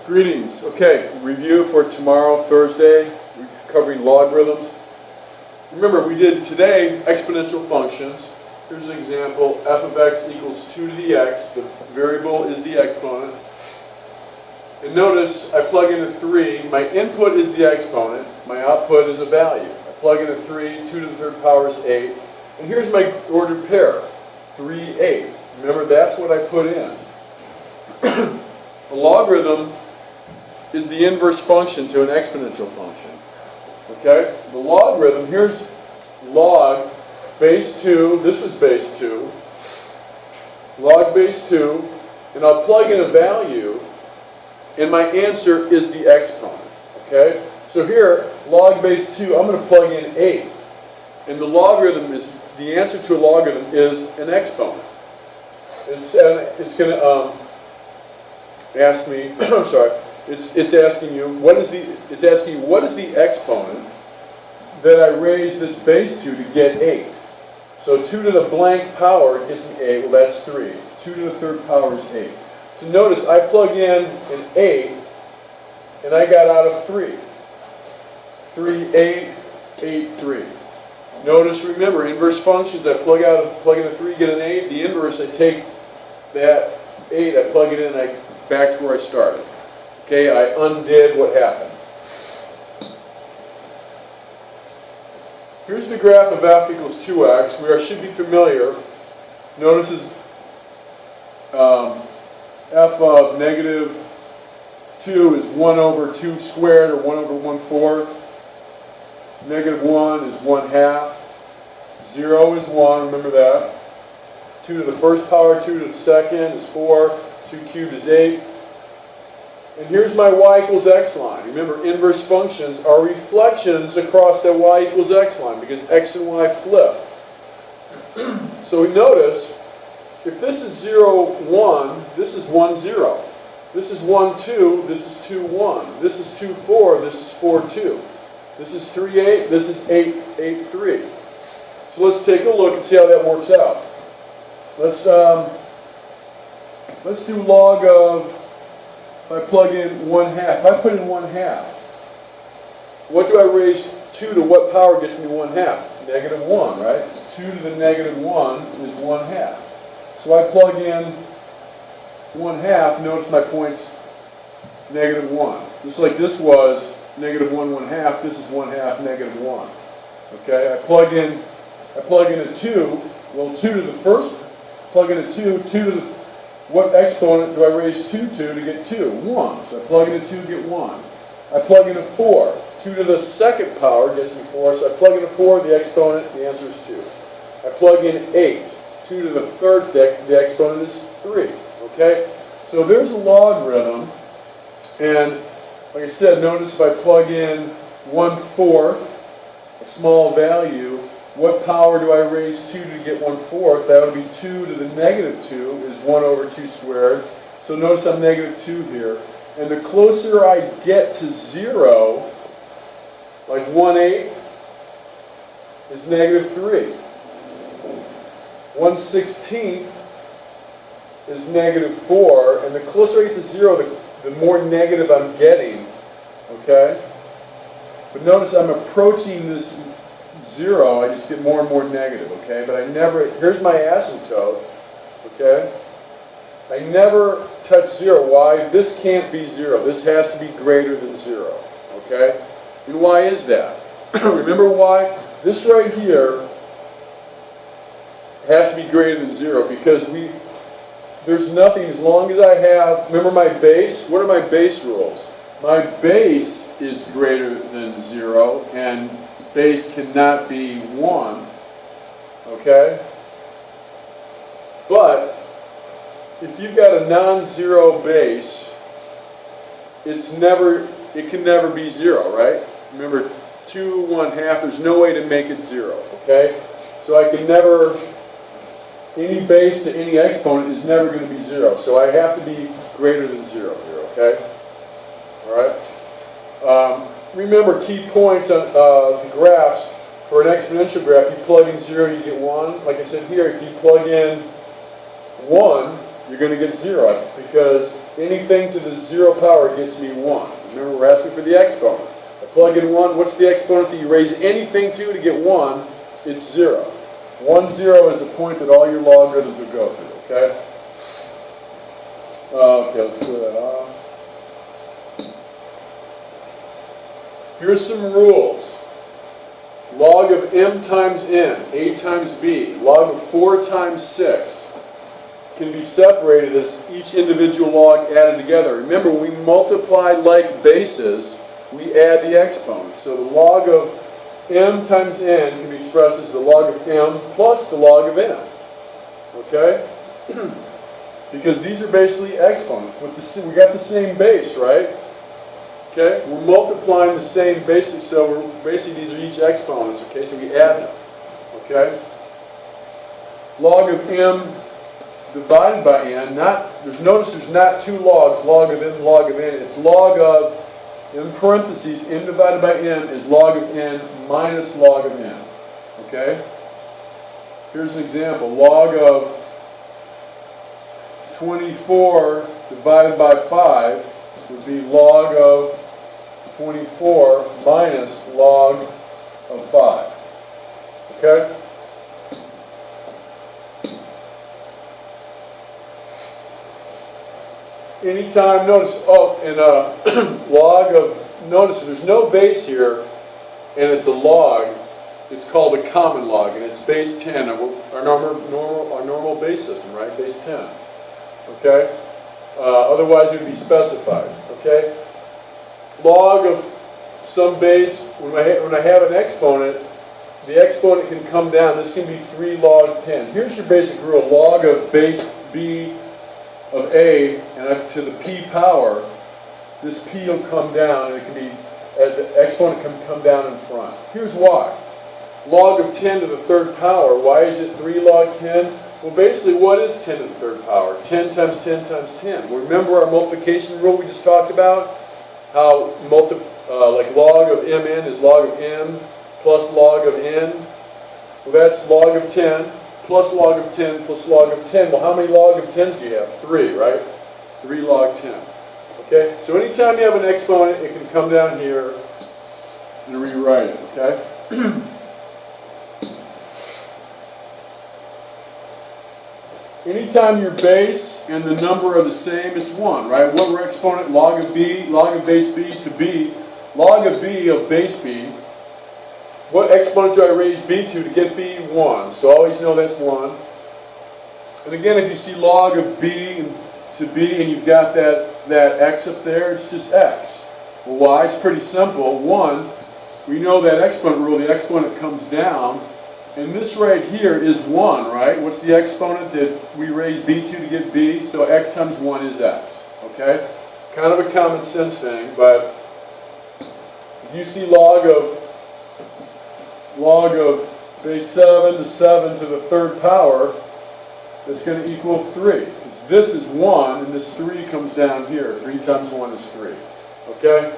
Greetings. Okay, review for tomorrow, Thursday. We're covering logarithms. Remember, we did today exponential functions. Here's an example. F of x equals 2 to the x. The variable is the exponent. And notice I plug in a 3. My input is the exponent. My output is a value. I plug in a 3. 2 to the third power is 8. And here's my ordered pair. 3, 8. Remember, that's what I put in. A logarithm is the inverse function to an exponential function. Okay? The logarithm, here's log base 2, this was base 2, log base 2, and I'll plug in a value, and my answer is the exponent. Okay? So here, log base 2, I'm going to plug in 8. And the logarithm is, the answer to a logarithm is an exponent. It's going to ask me, I'm sorry, it's asking you what is the exponent that I raise this base to get 8. So 2 to the blank power gives me 8. Well, that's 3. 2 to the third power is 8. So notice I plug in an 8, and I got out of 3. 3, 8, 8, 3. Notice, remember, inverse functions, I plug in a 3, get an 8. The inverse, I take that 8, I plug it in, and I back to where I started. Okay, I undid what happened. Here's the graph of f equals 2x. We should be familiar. Notice is f of negative 2 is 1 over 2 squared, or 1 over 1/4. Negative 1 is 1/2. 0 is 1, remember that. 2 to the first power, 2 to the second is 4. 2 cubed is 8. And here's my y equals x line. Remember, inverse functions are reflections across that y equals x line because x and y flip. So we notice, if this is 0, 1, this is 1, 0. This is 1, 2, this is 2, 1. This is 2, 4, this is 4, 2. This is 3, 8, this is 8, 8, 3. So let's take a look and see how that works out. Let's do log of, if I plug in 1/2, if I put in 1/2, what do I raise 2 to what power gets me 1/2? Negative 1, right? 2 to the negative 1 is 1/2. So I plug in 1/2, notice my point's negative 1. Just like this was negative 1, 1/2, this is 1/2, negative 1. Okay, I plug in a 2, well 2 to the first, plug in a 2, 2 to the, what exponent do I raise 2 to get 2? 1. So I plug in a 2, get 1. I plug in a 4. 2 to the second power gets me 4. So I plug in a 4, the exponent, the answer is 2. I plug in 8. 2 to the third, the exponent is 3. Okay? So there's a logarithm. And like I said, notice if I plug in 1/4, a small value, what power do I raise 2 to get 1/4? That would be 2 to the negative 2 is 1 over 2 squared. So notice I'm negative 2 here. And the closer I get to 0, like 1/8 is negative 3. 1/16 is negative 4. And the closer I get to 0, the more negative I'm getting. Okay? But notice I'm approaching this 0, I just get more and more negative, okay? But I never, here's my asymptote, okay? I never touch 0. Why? This can't be 0. This has to be greater than 0, okay? And why is that? Remember why? This right here has to be greater than 0 because there's nothing, as long as I have, remember my base? What are my base rules? My base is greater than 0, and base cannot be 1, okay? But if you've got a non-zero base, it can never be 0, right? Remember, 2, 1/2, there's no way to make it 0, okay? So I can never, any base to any exponent is never going to be 0. So I have to be greater than 0 here, okay? All right? Remember, key points on the graphs. For an exponential graph, you plug in 0, you get 1. Like I said here, if you plug in 1, you're going to get 0 because anything to the 0 power gets me 1. Remember, we're asking for the exponent. I plug in 1. What's the exponent that you raise anything to get 1? It's 0. 1, 0 is the point that all your logarithms will go through, okay? Okay, let's clear that off. Here's some rules. Log of m times n, a times b, log of 4 times 6 can be separated as each individual log added together. Remember, when we multiply like bases, we add the exponents. So the log of m times n can be expressed as the log of m plus the log of n. Okay? Because these are basically exponents. We got the same base, right? Okay? We're multiplying the same basic, so basically these are each exponents, okay? So we add them, okay? Log of m divided by n, notice there's not two logs, log of m, log of n. It's log of, in parentheses, m divided by n is log of n minus log of n, okay? Here's an example. Log of 24 divided by 5 would be log of 24 minus log of 5. Okay? Anytime, notice, log of, notice there's no base here, and it's a log. It's called a common log, and it's base 10, our normal base system, right? Base 10. Okay? Otherwise it would be specified. Okay? Log of some base, when I have an exponent, the exponent can come down. This can be 3 log 10. Here's your basic rule. Log of base b of a and up to the p power, this p will come down, and it can be, the exponent can come down in front. Here's why. Log of 10 to the 3rd power, why is it 3 log 10? Well, basically, what is 10 to the 3rd power? 10 times 10 times 10. Remember our multiplication rule we just talked about? How like log of mn is log of m plus log of n. Well, that's log of 10 plus log of 10 plus log of 10. Well, how many log of 10s do you have? 3, right? 3 log 10. Okay? So anytime you have an exponent, it can come down here and rewrite it. Okay? Anytime your base and the number are the same, it's 1, right? What were exponent? Log of b, log of base b to b. Log of b of base b. What exponent do I raise b to get b? 1. So always know that's 1. And again, if you see log of b to b and you've got that x up there, it's just x. Well, why? It's pretty simple. 1, we know that exponent rule, the exponent comes down. And this right here is 1, right? What's the exponent that we raise b to get b? So x times 1 is x, okay? Kind of a common sense thing, but if you see log of base 7 to 7 to the 3rd power, that's going to equal 3. Because this is 1, and this 3 comes down here. 3 times 1 is 3, okay?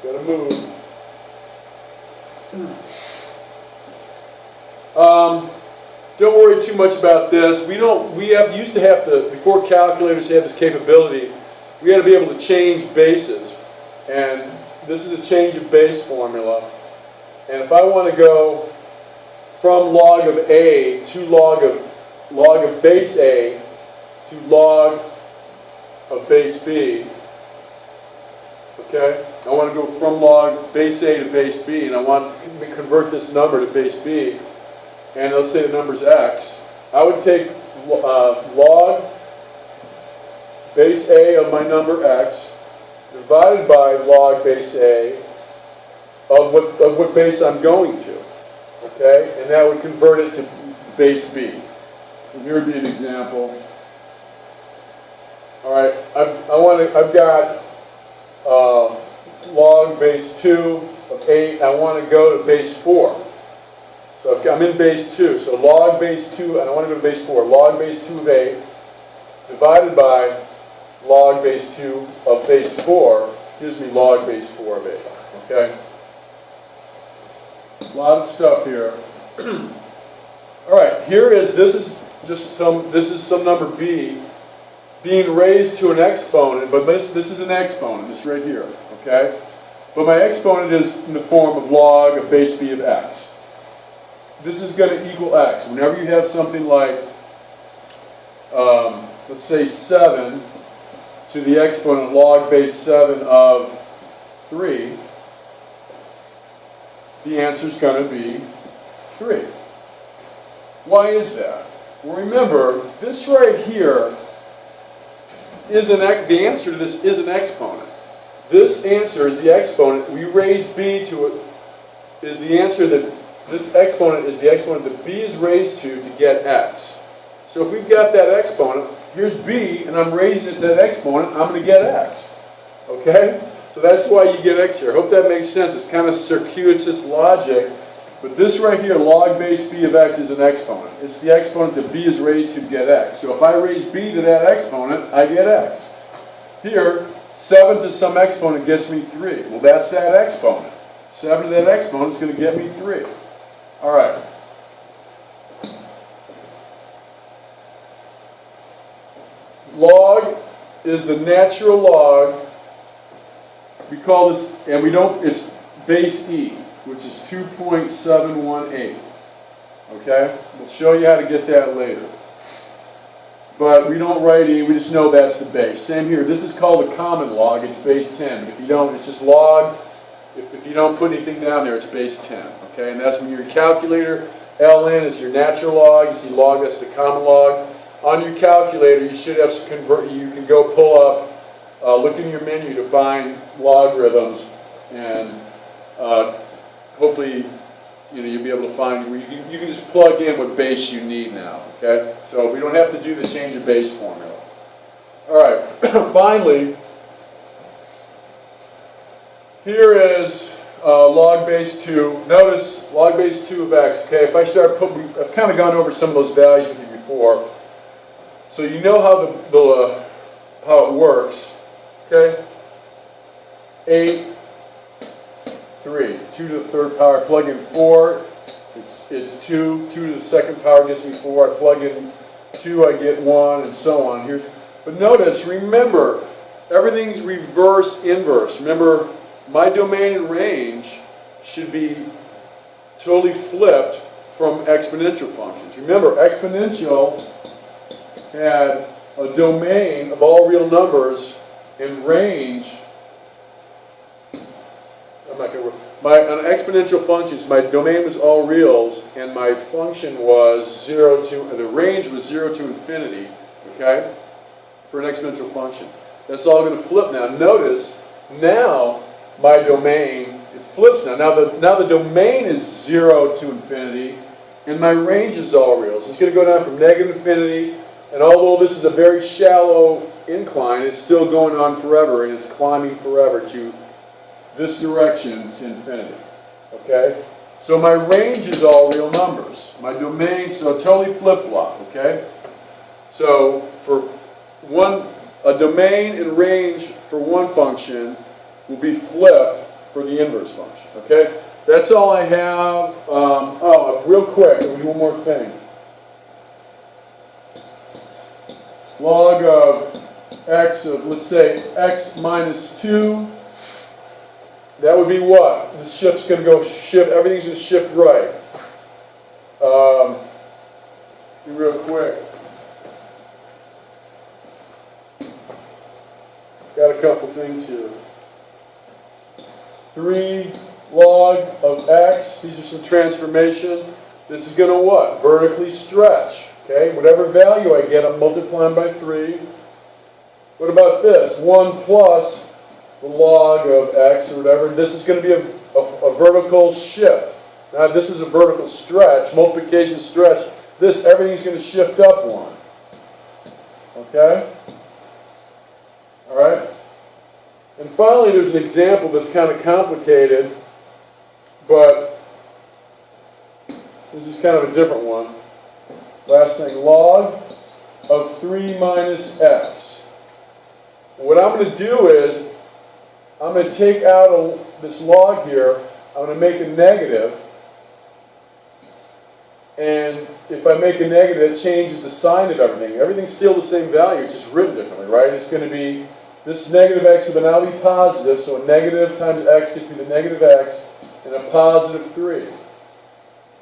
Got to move. Don't worry too much about this. We used to have to, before calculators had this capability, we had to be able to change bases. And this is a change of base formula. And if I want to go from log of a to log of base a to log of base b, okay? I want to go from log base a to base b, and I want to convert this number to base b. And let's say the number's x, I would take log base a of my number x divided by log base a of what base I'm going to, okay? And that would convert it to base b. And here would be an example. All right, I've got log base 2 of 8. I want to go to base 4. So I'm in base 2, so log base 2, and I want to go to base 4. Log base 2 of 8 divided by log base 2 of base 4 gives me log base 4 of 8. Okay? A lot of stuff here. All right, this is this is some number b being raised to an exponent, but this is an exponent, this right here, okay? But my exponent is in the form of log of base b of x. This is going to equal x. Whenever you have something like, let's say 7 to the exponent log base 7 of 3, the answer is going to be 3. Why is that? Well, remember, this right here is the answer to this is an exponent. This answer is the exponent. We raise b to it is the answer that this exponent is the exponent that b is raised to get x. So if we've got that exponent, here's b, and I'm raising it to that exponent, I'm going to get x. Okay? So that's why you get x here. I hope that makes sense. It's kind of circuitous logic. But this right here, log base b of x, is an exponent. It's the exponent that b is raised to get x. So if I raise b to that exponent, I get x. Here, 7 to some exponent gets me 3. Well, that's that exponent. 7 to that exponent is going to get me 3. All right. Log is the natural log. We call this, and we don't, it's base e, which is 2.718. Okay? We'll show you how to get that later. But we don't write e, we just know that's the base. Same here. This is called a common log. It's base 10. If you don't, it's just log. If you don't put anything down there, it's base 10. Okay? And that's when your calculator, ln is your natural log. You see log, that's the common log. On your calculator, you should have you can go pull up, look in your menu to find logarithms, and hopefully, you'll be able to find, you can just plug in what base you need now, okay? So we don't have to do the change of base formula. All right, finally, here is log base 2. Notice log base 2 of x, okay? If I start I've kind of gone over some of those values with you before. So you know how it works, okay? 8, 3, 2 to the third power, plug in 4, it's 2, 2 to the second power gets me 4, I plug in 2, I get 1, and so on. But notice, remember, everything's reverse inverse. Remember, my domain and range should be totally flipped from exponential functions. Remember, exponential had a domain of all real numbers and range. I'm not going to work. On exponential functions, my domain was all reals, and my function was 0 to, the range was 0 to infinity, okay, for an exponential function. That's all going to flip now. Notice, now my domain, it flips now. Now the domain is 0 to infinity, and my range is all reals. It's going to go down from negative infinity, and although this is a very shallow incline, it's still going on forever, and it's climbing forever to this direction to infinity. Okay? So my range is all real numbers. My domain, so totally flip-flop. Okay? So for a domain and range for one function will be flipped for the inverse function. Okay? That's all I have. Real quick, I'll do one more thing. Log of x of, let's say, x minus 2. That would be what? This shift's going to go shift, everything's going to shift right. Be real quick. Got a couple things here. 3 log of x. These are some transformation. This is going to what? Vertically stretch. Okay? Whatever value I get, I'm multiplying by 3. What about this? 1 plus the log of x or whatever. This is going to be a vertical shift. Now this is a vertical stretch, multiplication stretch. Everything's going to shift up 1. Okay? Alright? And finally there's an example that's kind of complicated, but this is kind of a different one. Last thing, log of 3 minus x. And what I'm going to do is, I'm going to take out this log here, I'm going to make a negative, and if I make a negative, it changes the sign of everything. Everything's still the same value, it's just written differently, right? It's going to be, this negative x will now be positive, so a negative times x gets me the negative x, and a positive 3.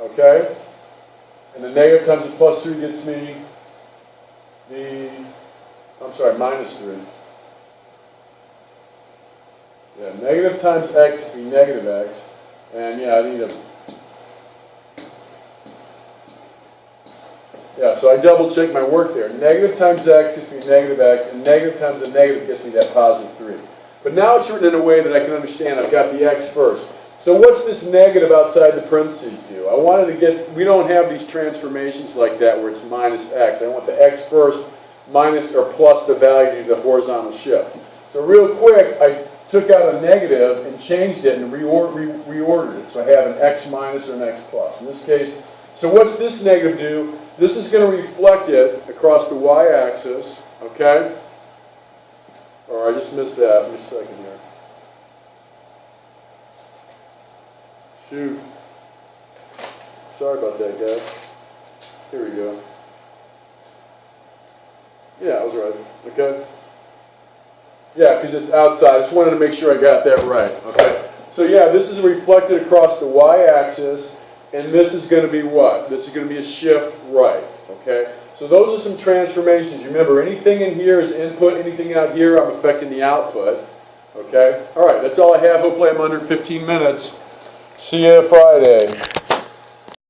Okay? And the negative times the plus 3 gets me the, minus 3. Yeah, negative times x gets me negative x. And yeah, I need a... Yeah, so I double check my work there. Negative times x gets me negative x, and negative times a negative gets me that positive 3. But now it's written in a way that I can understand. I've got the x first. So what's this negative outside the parentheses do? I wanted to get, we don't have these transformations like that where it's minus x. I want the x first, minus or plus the value of the horizontal shift. So real quick, I took out a negative and changed it and reordered it. So I have an x minus or an x plus. In this case, so what's this negative do? This is going to reflect it across the y-axis, okay? Or I just missed that. Just a second here. Shoot. Sorry about that, guys. Here we go. Yeah, I was right. Okay? Yeah, because it's outside. I just wanted to make sure I got that right. Okay? So yeah, this is reflected across the y-axis, and this is going to be what? This is going to be a shift right. Okay? So those are some transformations. Remember, anything in here is input. Anything out here, I'm affecting the output. Okay? All right, that's all I have. Hopefully I'm under 15 minutes. See you Friday.